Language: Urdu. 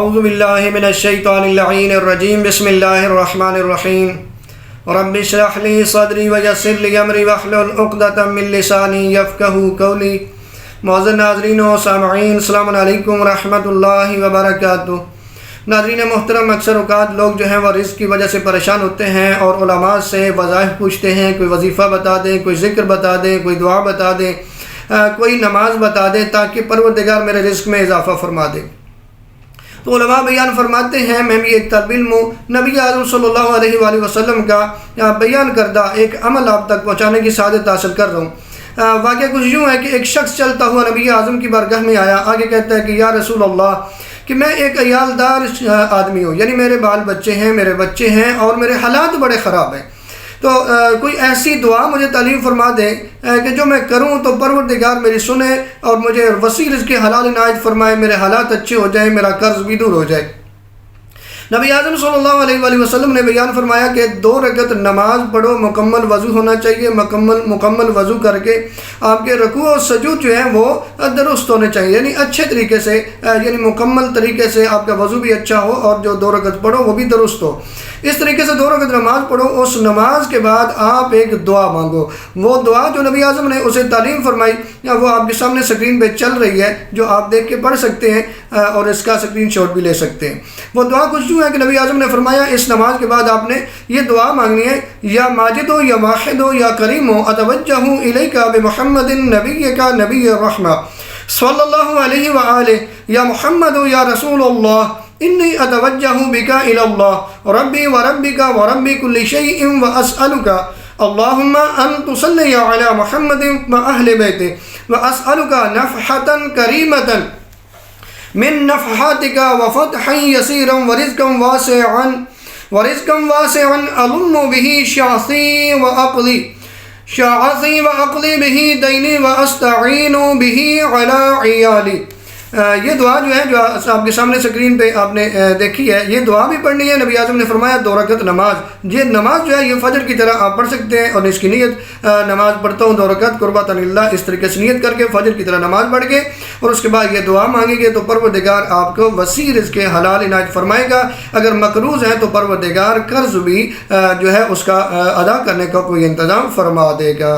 اعوذ باللہ من الشیطان اللعین الرجیم بسم اللہ الرحمن الرحیم رب اشرح لی صدری ویسر لی امری واحلل عقدۃ من لسانی یفقہوا قولی۔ معزز ناظرین و سامعین، السلام علیکم ورحمۃ اللہ وبرکاتہ۔ ناظرین محترم، اکثر اوقات لوگ جو ہیں وہ رزق کی وجہ سے پریشان ہوتے ہیں اور علماء سے وظائف پوچھتے ہیں، کوئی وظیفہ بتا دیں، کوئی ذکر بتا دیں، کوئی دعا بتا دیں، کوئی نماز بتا دیں تاکہ پروردگار میرے رزق میں اضافہ فرما دے۔ تو علماء بیان فرماتے ہیں، میں بھی ایک طالب علم ہوں، نبی اعظم صلی اللہ علیہ وآلہ وسلم کا بیان کردہ ایک عمل آپ تک پہنچانے کی سعادت حاصل کر رہا ہوں۔ واقعہ کچھ یوں ہے کہ ایک شخص چلتا ہوا نبی اعظم کی بارگاہ میں آیا، آگے کہتا ہے کہ یا رسول اللہ، کہ میں ایک عیالدار آدمی ہوں، یعنی میرے بال بچے ہیں، میرے بچے ہیں اور میرے حالات بڑے خراب ہیں، تو کوئی ایسی دعا مجھے تعلیم فرما دے کہ جو میں کروں تو پروردگار میری سنے اور مجھے وسیع رزق حلال عنایت فرمائے، میرے حالات اچھے ہو جائیں، میرا قرض بھی دور ہو جائے۔ نبی اعظم صلی اللہ علیہ وآلہ وسلم نے بیان فرمایا کہ 2 رکعت نماز پڑھو، مکمل وضو ہونا چاہیے، مکمل وضو کر کے آپ کے رکوع اور سجود جو ہیں وہ درست ہونے چاہیے، یعنی اچھے طریقے سے، یعنی مکمل طریقے سے آپ کا وضو بھی اچھا ہو اور جو 2 رکعت پڑھو وہ بھی درست ہو۔ اس طریقے سے 2 رکعت نماز پڑھو، اس نماز کے بعد آپ ایک دعا مانگو۔ وہ دعا جو نبی اعظم نے اسے تعلیم فرمائی وہ آپ کے سامنے سکرین پہ چل رہی ہے، جو آپ دیکھ کے پڑھ سکتے ہیں اور اس کا سکرین شاٹ بھی لے سکتے ہیں۔ وہ دعا کچھ یوں ہے کہ نبی اعظم نے فرمایا اس نماز کے بعد آپ نے یہ دعا مانگنی ہے، یا ماجد یا واحد یا کریم اتوجہ الیک بمحمد نبیک نبی الرحمہ صلی اللہ علیہ وآلہ، یا محمد یا رسول اللہ انی اتوجہ بک الی اللہ ربی وربک ورب کل شیء واسألک اللہم ان تصلی علی محمد واہل بیتہ واسألک نفحۃ کریمۃ من نفحاتک وفتحا یسیرا ورزقا واسعا الم به شعثی واقضی به دینی واستعین به علی عیالی۔ یہ دعا جو ہے جو آپ کے سامنے سکرین پہ آپ نے دیکھی ہے، یہ دعا بھی پڑھنی ہے۔ نبی اعظم نے فرمایا 2 رکعت نماز، یہ نماز جو ہے یہ فجر کی طرح آپ پڑھ سکتے ہیں، اور اس کی نیت نماز پڑھتا ہوں 2 رکعت قربۃ اللہ، اس طریقے سے نیت کر کے فجر کی طرح نماز پڑھ کے اور اس کے بعد یہ دعا مانگیں گے تو پروردگار آپ کو وسیع رزق حلال عنایت فرمائے گا۔ اگر مقروض ہے تو پروردگار قرض بھی جو ہے اس کا ادا کرنے کا کوئی انتظام فرما دے گا۔